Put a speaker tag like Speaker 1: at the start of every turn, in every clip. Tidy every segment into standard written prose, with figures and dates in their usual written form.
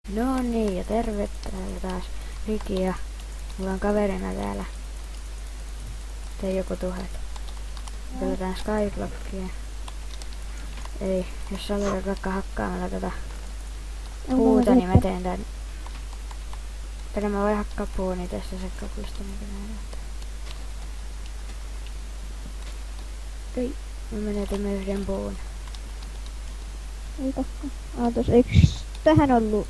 Speaker 1: No niin, ja tervetuloa taas Riki ja mulla on kaverina täällä. Tee joku tuhat. Pelataan Skyblockia. Ei, jos sä aloitat vaikka hakkaamalla tätä puuta, niin mä teen tän. Tänne mä voin hakkaa puun, niin tässä sekkapuista niin näin. Ei, mä menetimme yhden puun.
Speaker 2: Ei totta. Tos eiks tähän ollu?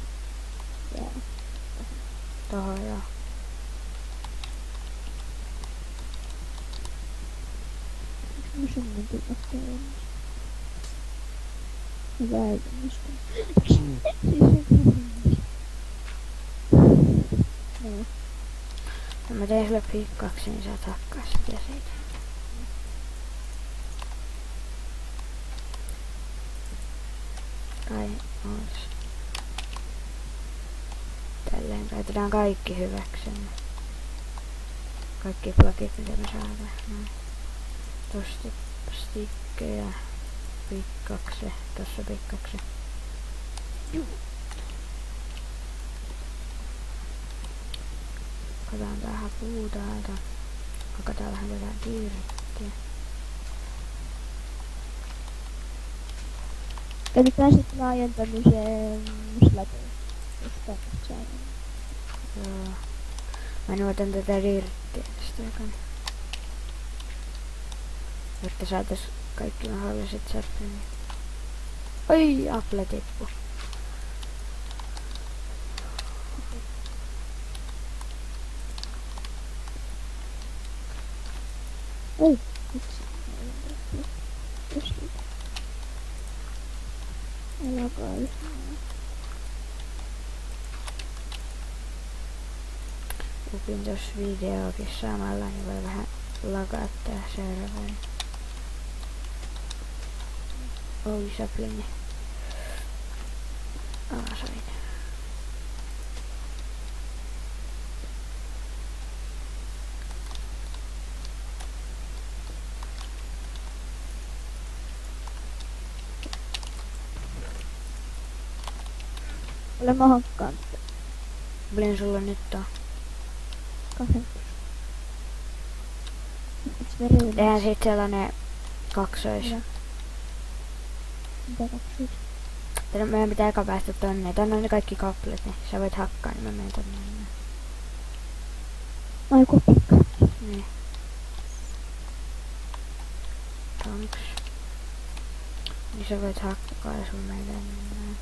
Speaker 1: Tohon joo.
Speaker 2: Mä semmonen tuikasta ennäs. Hyvä ei tunnistu. No.
Speaker 1: No mä teen sulle piikkaksi, niin saat hakkaa sit ja siitä. Kai ois. Tälleen käytetään kaikki hyväksemme. Kaikki blokit mitä me saadaan. Noin. Tosta stikkejä. Pikkakse. Tossa pikkakse. Hakataan vähän puuta täältä. Hakataan vähän tätä diirettiä.
Speaker 2: Käytetään sit laajentamiseen slatoon. Koska saadaan.
Speaker 1: Joo. Mä nuotan tätä diirettiä tästä aikana. Jotta saatais kaikki mahdolliset saplinit. Oi, Apple tippu.
Speaker 2: Oi, vitsi. Älä kai.
Speaker 1: Upin tossa videokin samalla, niin voi vähän lakauttaa serveri. Oi, saplingi. Sain.
Speaker 2: Ole mä hakkaan.
Speaker 1: Paljon sulla nyt on?
Speaker 2: 8. Eiks verinen?
Speaker 1: Tehdään sit sellainen kaksois.
Speaker 2: Mitä? Mitä kaksois?
Speaker 1: Meidän pitää eka päästä tonne. Tänne on ne kaikki kaplet, niin sä voit hakkaa, niin mä menen tonne.
Speaker 2: Ai kopikka.
Speaker 1: Niin. Tonks. Niin sä voit hakkaa ja sun menee tänne.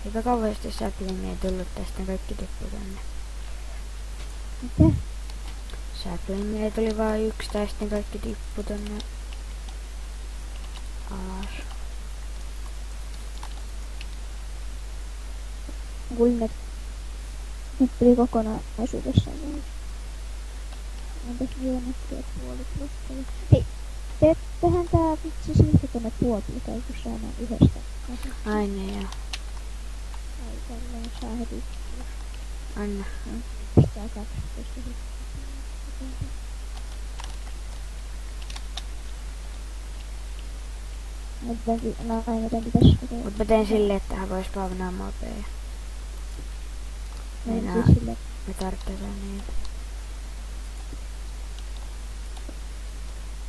Speaker 1: Eipä kauheasti saplingia tullut tästä, kaikki tippui tänne.
Speaker 2: Mitä?
Speaker 1: Saplingia tuli vaan yksi, tai sitten kaikki tippui tonne alas.
Speaker 2: Kuulin, että tuli kokonaisuudessaan vaan. Entäs geometria puolit loppuja? Hei, tehdään tää vitsi silti tonne puolille, tai kun saadaan yhdestä kasasta.
Speaker 1: Aine joo.
Speaker 2: Ai tälleen saa heti.
Speaker 1: Anna.
Speaker 2: Pistää 12 heti. Aina pitäis kokea.
Speaker 1: Mut mä teen silleen, että tähän vois spawnaa mobeja. Meinaa, me tarvitaan niitä.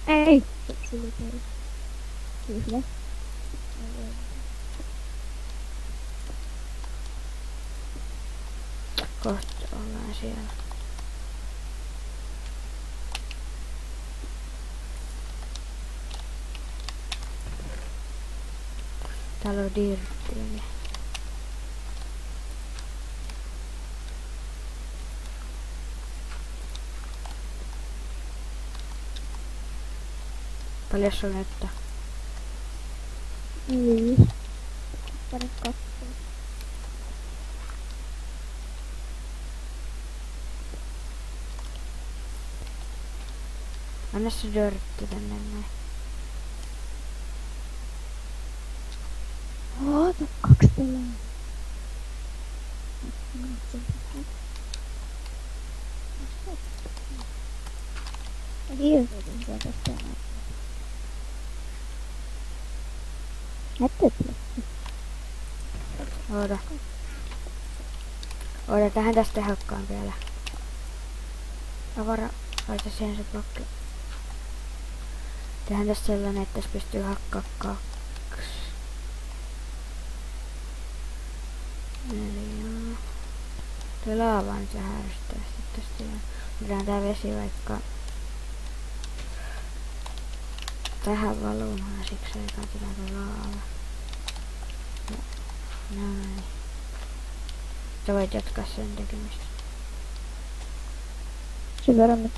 Speaker 2: Ei! Sulla tuli. Kyllä.
Speaker 1: Kohta ollaan siellä. Täällä on dirttiä. Paljon sulla nyt on?
Speaker 2: 5. Tänne 2.
Speaker 1: Anna se dörtti tänne näin.
Speaker 2: Oota, 2 pelaa. Hirveetön tästä. Näyttää.
Speaker 1: Oota. Oota, tähän tästä hakkaan vielä. Avara, laita siihen se blokki. Tehdään tästä sellainen, että tässä pystyy hakkaa 2. 4. Tuo laava nyt vähän ärsyttää sitten tästä ihan. Otetaan tää vesi vaikka tähän valumaan, siksi ei katsotaan tuo laava. Ja näin. Sä voit jatkaa sen tekemistä.
Speaker 2: Sen verran nyt.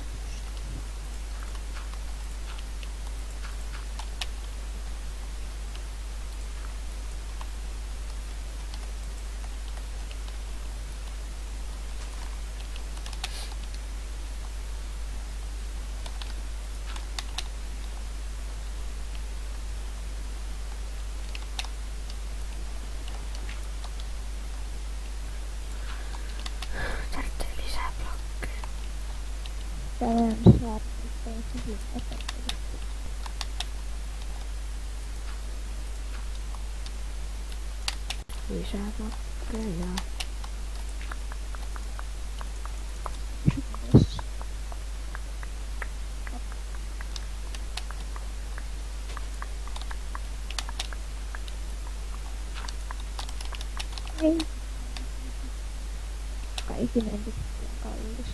Speaker 1: Tarvitsee lisää blokkeja.
Speaker 2: Täällä on saattaa hyvin efektiivisesti.
Speaker 1: Lisää blokkeja.
Speaker 2: Yes. Ei. Kaikki menty kallis.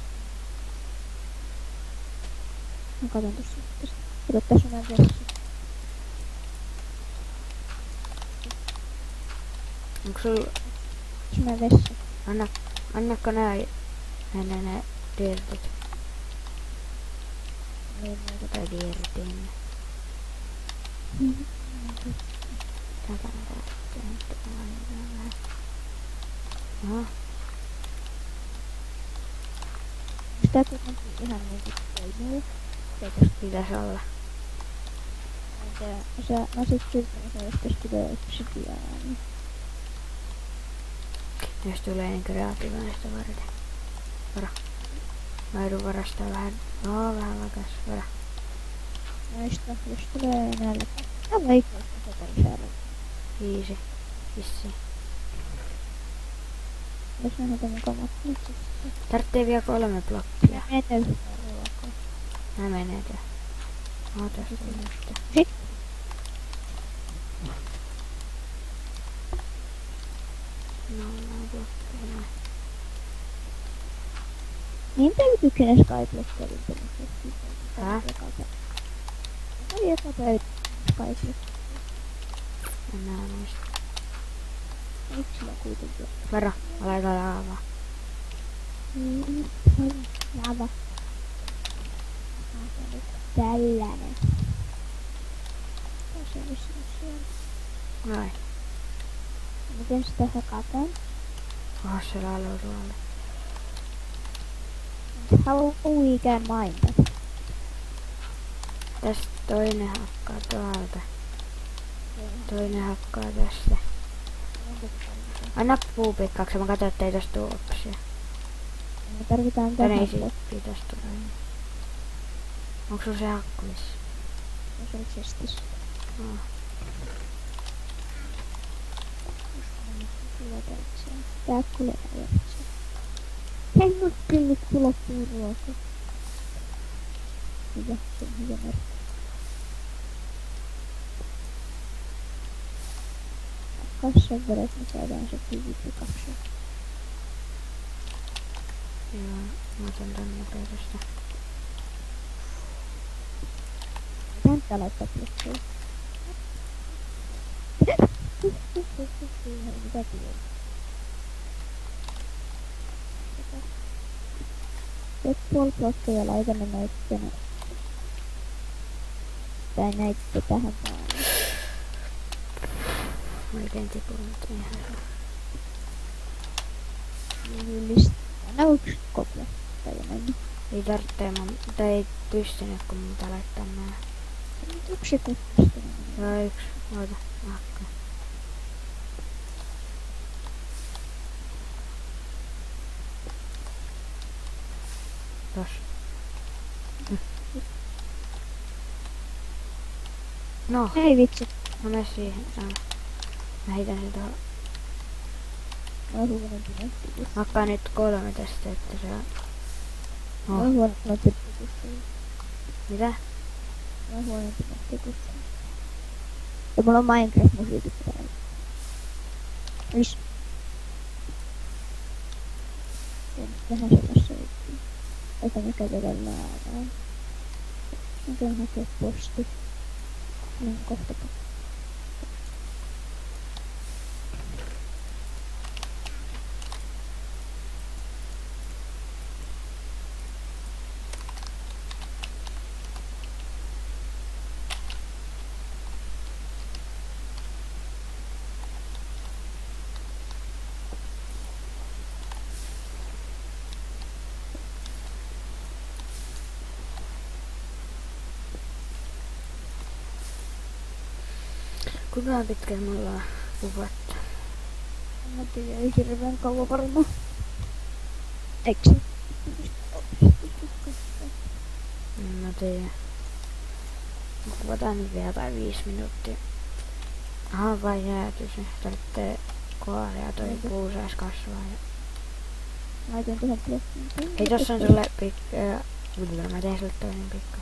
Speaker 2: Mä katon tossa tästä. Kato, tässä on näin vessa.
Speaker 1: Onko sulla...
Speaker 2: Tässä on näin vessa.
Speaker 1: Annakko nää mennä ne dirtit?
Speaker 2: Niin muuta.
Speaker 1: Tai dirtin. Tätä tarvitsee vähän. Oho.
Speaker 2: Sitä kuitenkin ihan niinku toimii.
Speaker 1: Pitäis olla.
Speaker 2: Mä sit syyttänyt, jos tästä tulee obsidiaani.
Speaker 1: Jos tulee niin kreatiivista varten. Varo. Mä joudun varastaa vähän. Vähän lakas. Varo.
Speaker 2: Noista, jos tulee nälkä. Tämä ei koista tätä.
Speaker 1: 5. Vissiin.
Speaker 2: Jos nähdään mukamat nyt sitten.
Speaker 1: Tarvitsee vielä 3 blokkia.
Speaker 2: Menee yhtään ruokaa.
Speaker 1: Mä menee tää. Oota sitten.
Speaker 2: Sit.
Speaker 1: No, blokkeja.
Speaker 2: Niin täytyykö ne Skyblockerin pelistettiin?
Speaker 1: Tää?
Speaker 2: Oli joka päivä Skyblock.
Speaker 1: En näe muista.
Speaker 2: Yksillä kuitenkin.
Speaker 1: Varo. Mä laitan laavaa.
Speaker 2: Lava. Tällainen. Tässä on siellä.
Speaker 1: Noin.
Speaker 2: Miten sitä hakataan?
Speaker 1: Oho, se laaluu tuolle.
Speaker 2: How we can mine that?
Speaker 1: Tästä toinen hakkaa tuolta. Toinen hakkaa tästä. Anna puupikkaksi, mä katson, ettei tosta tuu oksia.
Speaker 2: Me tarvitaan
Speaker 1: Tänne
Speaker 2: tähän
Speaker 1: ei sit pitäis tulla. Onko sulla se hakkulis?
Speaker 2: positiivisesti.
Speaker 1: No.
Speaker 2: Tää kuulee ajatuksia. Hei, nyt kyllä loppuu ruoka. Hyvä, se on hyvä merkki. Kassan verran, me saadaan se PvP-2.
Speaker 1: Joo, mä otan tän nopeudesta.
Speaker 2: Mitähän tää laittaa blokkeja? Mitä tulee? Teet puoli blokkeja, laita ne näyttönä. Tai näyttö tähän maalle.
Speaker 1: Oikein tipunut ihan.
Speaker 2: Yllistä. Anna yksi kopla. Tai enemmän.
Speaker 1: Ei tarvitse, tai ei pystynyt, kun mun pitää laittaa nää.
Speaker 2: Yksi koplasta.
Speaker 1: Joo, yksi. Oota, hakka. Tos. No,
Speaker 2: Ei vitsi.
Speaker 1: no mene siihen. Mä heitän sen tuohon.
Speaker 2: Mä oon huono pimettikussa.
Speaker 1: Makkaa nyt 3 tästä, että se on...
Speaker 2: Mä oon huono pimettikussa.
Speaker 1: Mitä?
Speaker 2: Mä oon huono pimettikussa. Ja mulla on Minecraft-musiikit täällä. Ois... Vähän sellaista juttua. Että me käydään läävää. Mä käyn hakea posti. Niin kohta.
Speaker 1: Kuinka pitkään me ollaan puhuttu?
Speaker 2: Mä tiedän, ei hirveen kauan varmaan. Eikö se?
Speaker 1: Mä tiedän. Kuvataan nyt vielä tai 5 minuuttia. Aha, vai jääty se. Tarvitsee kaaria, toi puu sais kasvaa. Ja...
Speaker 2: Laitan tuohon blokkiin.
Speaker 1: Hei, tossa on sulle mä teen sulle toinen pikku.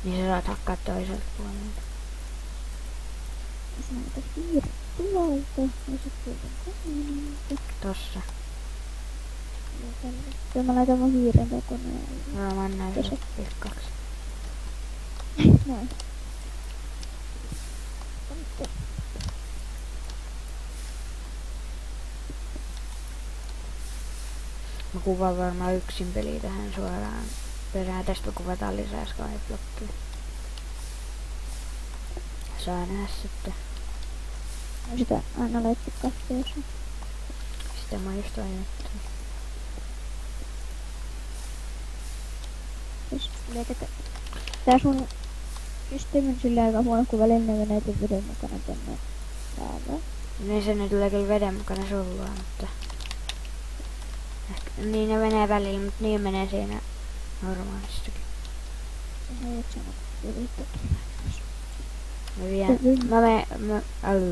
Speaker 1: Niin sä saat hakkaa toiselta puolelta.
Speaker 2: Mä saan hiiret tuolta. Ja sitten
Speaker 1: Tossa.
Speaker 2: ja mä laitan mun hiiren kokonaan.
Speaker 1: Mä annan sulle pikkaksi.
Speaker 2: Noin.
Speaker 1: Mä kuvaan varmaan yksin peliä tähän suoraan perään. Tästä kuvataan lisää Skyblockia. Saa nähdä sitten.
Speaker 2: No sitä aina laittaa kahteen.
Speaker 1: Sitä mä just ajattelin.
Speaker 2: Tää sun systeemi on sillä aika huono, kun välillä ne menee veden mukana tänne päälle.
Speaker 1: Niin se ne tulee kyllä veden mukana sullua, mutta... Ehkä, niin ne menee välillä, mutta niin menee siinä normaalistikin.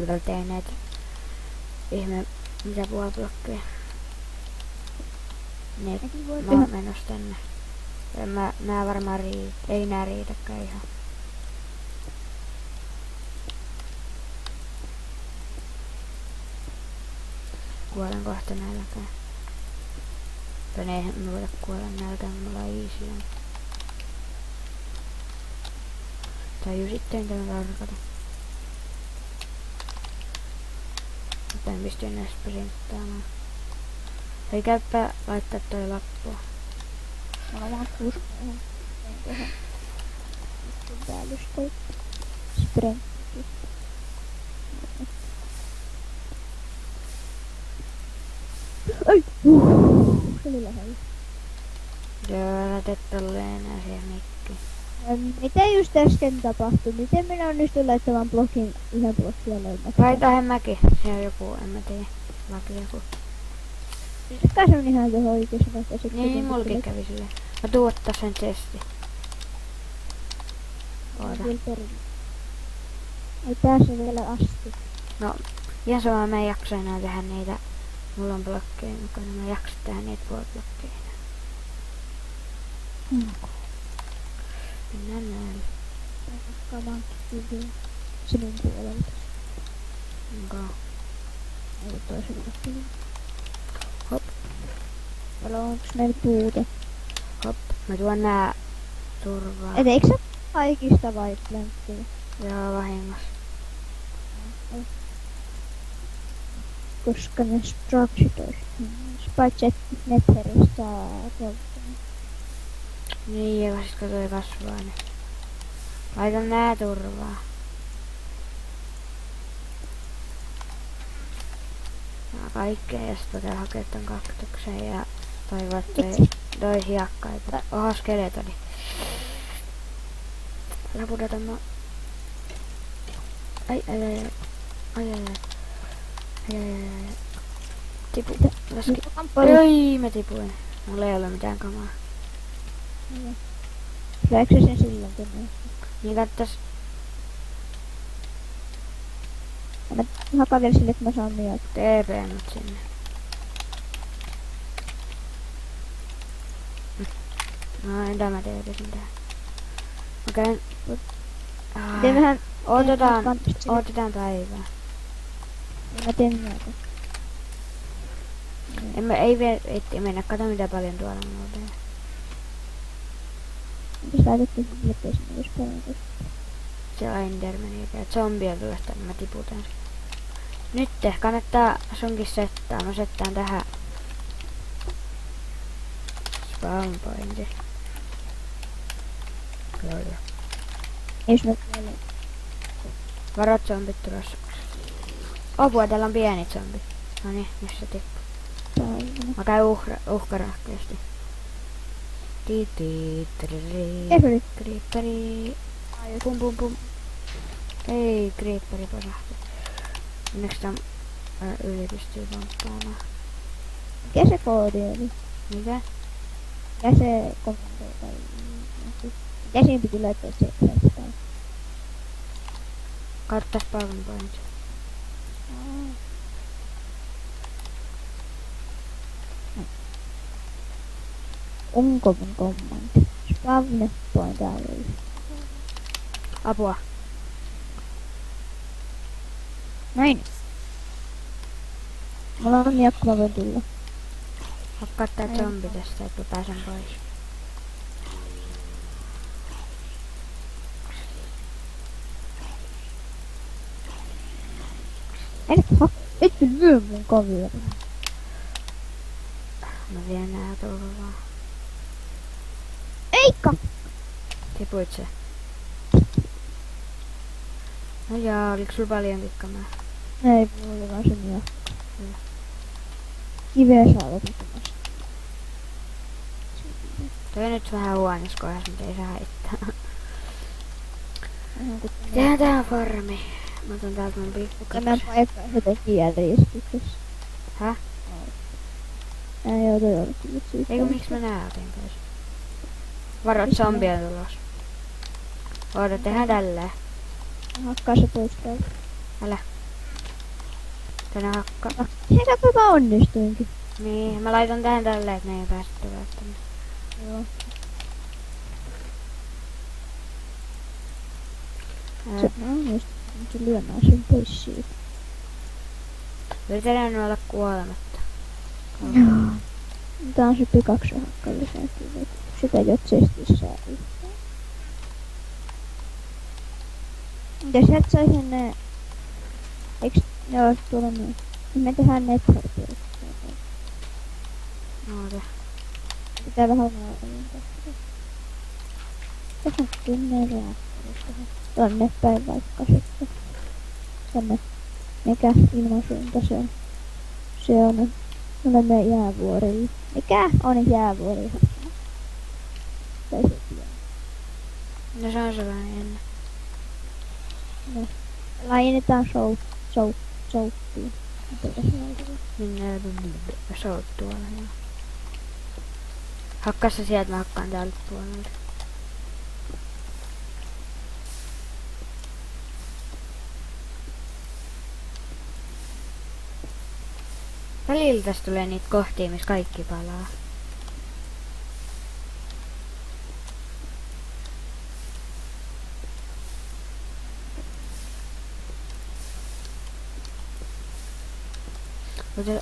Speaker 1: Mä teen näitä ihme mitä puoliblokkeja. Mä oon menossa tänne. Nää varmaan ei nää riitäkään ihan. Kuolen kohta nälkään. Tai eihän me voida kuolla nälkään, kun me ollaan easy. Tai sitten mitä mä tarkoitan. Mutta en pysty enää sprinttaamaan. Hei, käyppä laittaa toi lappua.
Speaker 2: Mulla on vaan 6 päällystä. Sprintti. Ai! Se oli lähellä.
Speaker 1: Joo, älä tee tolleen enää siihen mikkiin.
Speaker 2: Mitä just äsken tapahtui? Miten minä onnistuin laittamaan blokin yhden blokkia löydämään?
Speaker 1: Vai tähän mäki. Se on joku, en mä tiedä. Laki joku.
Speaker 2: Kai se on ihan tuohon oikeassa vasta.
Speaker 1: Niin, mulkin kävi silleen. Mä tuun ottaa sen chesti. Oota.
Speaker 2: Ei pääse vielä asti.
Speaker 1: No, ihan sama mä en jaksa enää tehdä niitä. Mulla on blokkeja mukana. Mä jaksa tehdä niitä puoliblokkeja. Mennään näin.
Speaker 2: Kamaan hyvin. Sinun puolelta.
Speaker 1: Onko?
Speaker 2: Ei toisella puolella.
Speaker 1: Hop.
Speaker 2: Onks meillä puute?
Speaker 1: Hop. Mä tuon nää turvaa.
Speaker 2: Et eikö sä kaikista white lämpöjä?
Speaker 1: Joo, vahingossa.
Speaker 2: Koska ne structured olisi. Paitsi et netheristä polttanut.
Speaker 1: Niin, ja sit kun toi kasvaa, niin laitan nää turvaa. Nää kaikkea, ja sit pitää hakea tän kaktuksen ja toivon, että toi hiakka ei pidä. Oho, skeletoni. Älä pudota mä. Ai. Tipu. Laski. Ai, mä tipuin. Mulla ei ole mitään kamaa.
Speaker 2: Läksä sen silloin tänne?
Speaker 1: Niin kattas.
Speaker 2: Hakkaa vielä sille, että mä saan niitä.
Speaker 1: TP nyt sinne. No entä mä teepisin tähän. Mä käyn...
Speaker 2: Teen vähän...
Speaker 1: Odotetaan päivää.
Speaker 2: Mä teen myötä.
Speaker 1: Ei vielä mennä, kato mitä paljon tuolla mulla on.
Speaker 2: Jos laitettiin sille sinne, jos paljon tosta.
Speaker 1: Siellä on Endermania ja zombia tulossa, niin mä tiputan sen. Nyt kannattaa sunkin settaa. Mä settään tähän spawn pointi. Kyllä.
Speaker 2: Jos mä vielä...
Speaker 1: Varot zombit tulossa. Apua, täällä on pieni zombi. Noniin, missä tippuu. Mä käyn uhkarahkeesti. Creeperi. Pum pum pum. Ei, creeperi pasahti. Onneksi tän yli pystyy pomppaamaan.
Speaker 2: Mikä se koodi oli?
Speaker 1: Mikä?
Speaker 2: Mikä se komento tai... Mikä siinä piti laittaa se tai...
Speaker 1: Kautta spawn point.
Speaker 2: Onko mun kommanti? Spawn point täällä oli.
Speaker 1: Apua.
Speaker 2: Näin. Mulla on miakku, mä voin tulla.
Speaker 1: Hakkaa tää zombi tästä, että mä pääsen pois.
Speaker 2: Et kyllä myö mun kaveri.
Speaker 1: Mä vien nää turvaa.
Speaker 2: Eikka!
Speaker 1: Tipuit se. No jaa, oliks sulla paljon vikkamaa?
Speaker 2: Ei, mulla oli vaan se miakku.
Speaker 1: Kyllä.
Speaker 2: Kiveä saa loputumasta.
Speaker 1: Toi on nyt vähän huonossa kohdassa, mutta ei saa heittää. Tehdään tää farmi. Mä otan täältä mun pikkukaps.
Speaker 2: Tämä paikka on jotenkin järjestyksessä.
Speaker 1: Häh?
Speaker 2: Ei oo todellakin nyt siitä.
Speaker 1: Eiku miksi mä nää otin pois? Varot zombia tulos. Oota, tehdään tälleen.
Speaker 2: Hakkaa se pois täältä.
Speaker 1: Älä. Tänä hakka.
Speaker 2: Hei, kato mä onnistuinkin.
Speaker 1: Niin, mä laitan tähän tälleen, että ne ei pääse tulemaan tänne.
Speaker 2: Joo. Se mä onnistuinkin lyömään sen pois siitä.
Speaker 1: Yritetään olla kuolematta.
Speaker 2: Tää on se pikakso hakka lisääntynyt. Sitä ei oo chestissä yhtään. Ja sieltä sai sen eiks ne oo tuolla niin? Me tehdään netherpiiristä.
Speaker 1: Oota.
Speaker 2: Pitää vähän maailman tästä. Tässä on 10 reaktorista. Tonne päin vaikka sitten. Tänne. Mikä ilmansuunta se on? Se on. Olemme jäävuorilla. Mikä on jäävuori? Tai se pieni.
Speaker 1: No se on sellainen jännä.
Speaker 2: No. Laajennetaan souttiin. Mitä se laitetaan?
Speaker 1: Minne sout tuolla joo. Hakkaa se sieltä, mä hakkaan täältä puolelta. Välillä tästä tulee niitä kohtia, missä kaikki palaa.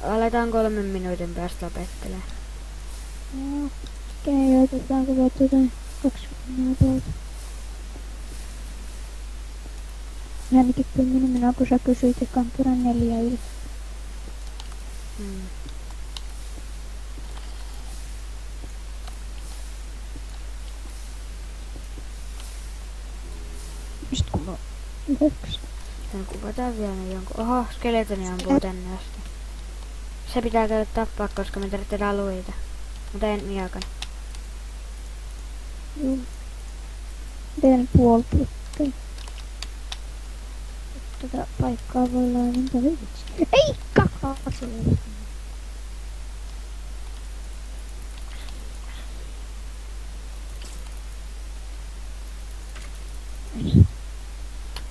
Speaker 1: Aletaan 3 minuutin päästä lopettelemaan.
Speaker 2: No. Okei, otetaanko vaikka jotain 20 minuuttia? Ainakin 10 minuuttia, kun sä kysyit ekan kerran 4 yli. Sitten kun mä 9.
Speaker 1: Tän kuvataan vielä jonkun. Oho, skeletoni ampuu tänne asti. Se pitää käydä tappaa, koska me tarvitaan alueita. Mä teen miakan.
Speaker 2: Joo. Teen puoli plukkeja. Tätä paikkaa voi laajentaa vitsi. Ei kakaa siellä.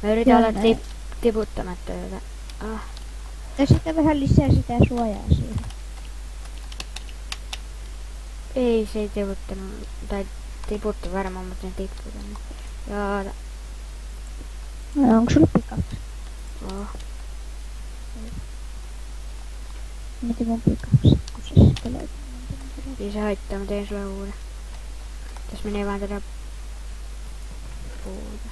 Speaker 1: Mä yritän olla tiputtamatta tätä Ah,
Speaker 2: Ja sitten vähän lisää sitä suojaa siihen.
Speaker 1: ei se ei tiputtanut, tai tiputti varmaan, mutta ne tippui tänne. Joo,
Speaker 2: No, onko sulla pikaksi?
Speaker 1: oh.
Speaker 2: Miten mun pikaksi? Kun se sitten löytyy.
Speaker 1: Ei se haittaa, mä tein sulle uuden. Tässä menee vaan tätä puuta.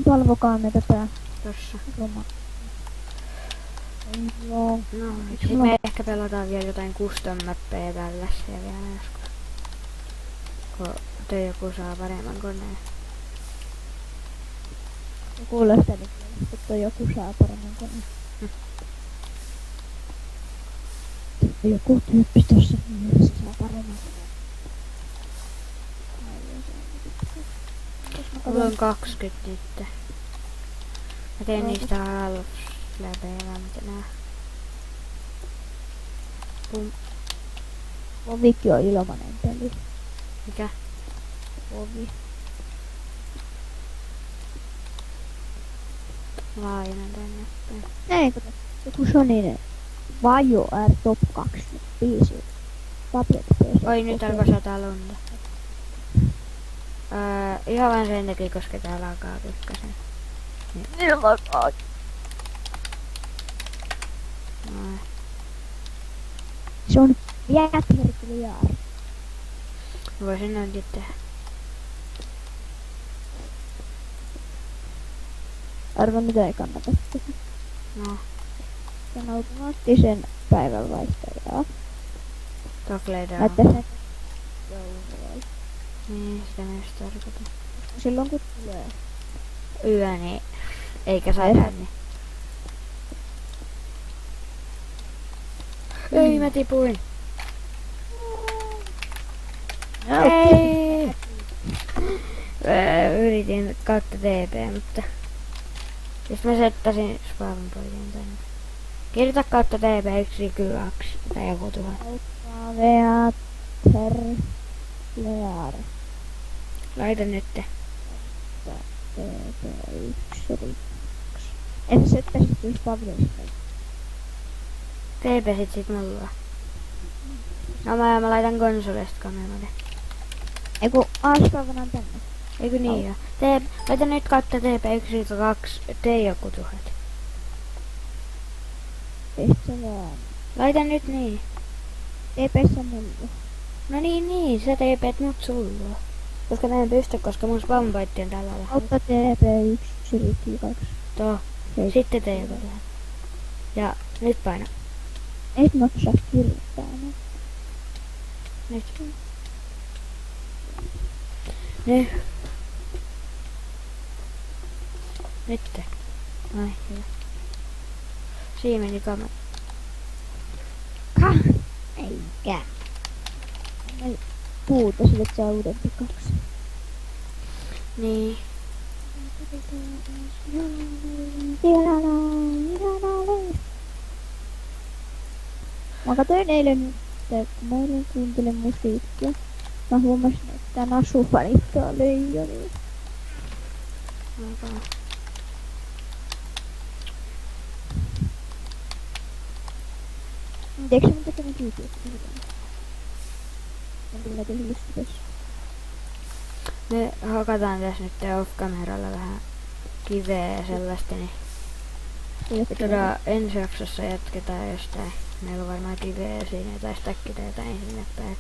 Speaker 2: Palvokaamme tätä
Speaker 1: Tossa.
Speaker 2: lomaa. Joo.
Speaker 1: No, sit me ehkä pelataan vielä jotain custom-mappeja tällaisia vielä joskus. Kun te joku saa paremman koneen.
Speaker 2: Kuulostaa nyt, että joku saa paremmin koneen. Joku tyyppi tossa mielessä saa paremmin koneen.
Speaker 1: Mulla on 20 nyt. Mä teen niistä half-läpejä, mitä nää. Pum.
Speaker 2: Vovikin on ilmanen peli.
Speaker 1: Mikä?
Speaker 2: Vovi.
Speaker 1: Laajennan tänne päin.
Speaker 2: Näin, kun joku Soninen WarioWare Top 25 tablet PC.
Speaker 1: Oi, nyt alkoi sataa lunta. Ihan vaan sen takia, koska täällä alkaa pikkasen.
Speaker 2: Ilmakaa.
Speaker 1: Noin.
Speaker 2: Se on Jätmerkiliaari.
Speaker 1: Mä voisin noinkin tehdä.
Speaker 2: Arvo mitä ei kannata tehdä.
Speaker 1: No,
Speaker 2: Sen automaattisen päivänvaihtajaa.
Speaker 1: tokleita
Speaker 2: Mä
Speaker 1: on.
Speaker 2: tässä
Speaker 1: Niin, sitä myös tarkoitan.
Speaker 2: silloin kun tulee.
Speaker 1: Yö, niin eikä sada, niin. Ei, mä tipuin. Ei! Yritin kautta TP, mutta... Sitten mä settasin spawn pointin tänne. Kirjoita kautta TP 1 tai joku 1000.
Speaker 2: Lear.
Speaker 1: Laita nyt.
Speaker 2: TP1. En se settäisi kyllä Pavlista.
Speaker 1: TP sit mulla. No mä laitan konsolesta kameraan.
Speaker 2: Eiku Aaspäivänä on tänne.
Speaker 1: Eikö niin joo? Laita nyt kautta TP 1 T joku 1000.
Speaker 2: Pistä vaan.
Speaker 1: Laita nyt niin.
Speaker 2: TPssä mulla.
Speaker 1: No niin, sä TP't mut sulla. Koska mä en pysty, koska mun spawnpointti on tällä lähellä.
Speaker 2: Kautta TP1 silitti 2.
Speaker 1: Tuo. Sitten T joku 1000. Ja nyt paina.
Speaker 2: Et mä osaa kirjoittaa enää.
Speaker 1: Nyt. Nyt. Nyt. Ai, hyvä. Siinä meni kamera.
Speaker 2: Eikä. Mä puuta sille, että saa uuden pikaksi.
Speaker 1: Niin.
Speaker 2: Mä katsoin eilen, että kun mä eilen kuuntelin musiikkia, mä huomasin, että Nasu fanittaa leijonia.
Speaker 1: Okay.
Speaker 2: Tiedätkö sä, mitä tekemään kiikiöstä? On kyllä tehnyt tässä.
Speaker 1: Me hakataan tässä nyt off-kameralla vähän kiveä ja sellaista, niin ensi jaksossa jatketaan jostain. Meillä on varmaan kiveä siinä tai stäkkitä jotain sinne päin.